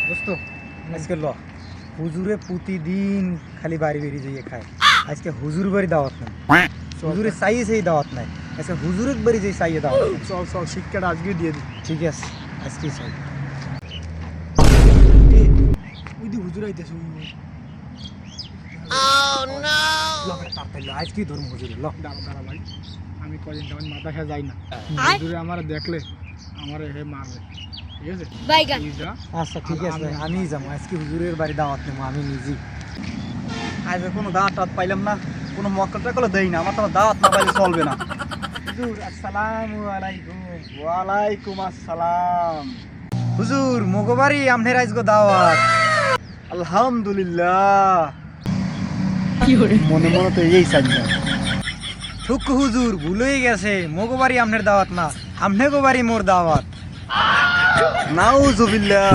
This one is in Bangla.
দোস্ত আজকে ল হুজুরে প্রতিদিন খালি বাড়ি বেরিয়ে যাইয়ে খায়, আজকে হুজুর বাড়ি দাওয়াত নাই, হুজুরে চাইয়ে সেই দাওয়াত নাই, আজকে হুজুরের বাড়ি যেই চাইয়ে দাওয়াত নাই। চল চল শিক্ষাটা আজকে দিয়ে দিই। ঠিক আছে আজকেই চাই। ওই দি হুজুর আইতেছে। তাড়াতাড়ি ল, আজকেই ধর্ম হুজুরে ল। দাঁড়া দাঁড়া ভাই, আমি কদিন তেমন মাথা খেয়ে যাই না, হুজুরে আমার দেখলে আমার হে মারবে, ঠিক আছে? তুই যা। আচ্ছা ঠিক আছে আমিই যাবো, আজকে হুজুরের বাড়ি দাওয়াত নেবো আমি নিজেই। আজ কোনো দাওয়াত টাওয়াত পাইলাম না, কোনো মক্কল টাকলও দেই না, আমার তো দাওয়াত না পাইলে চলবে না। হুজুর আসসালামু আলাইকুম। ওয়ালাইকুম আসসালাম। হুজুর মগো বাড়ি আমনের আজকে দাওয়াত। আলহামদুলিল্লাহ। মনে মনে তো এই চাই না। থুক হুজুর ভুল হয়ে গেছে, মগো বাড়ি আমনের দাওয়াত না, আমনে গো বাড়ি মোর দাওয়াত। নাউজুবিল্লাহ।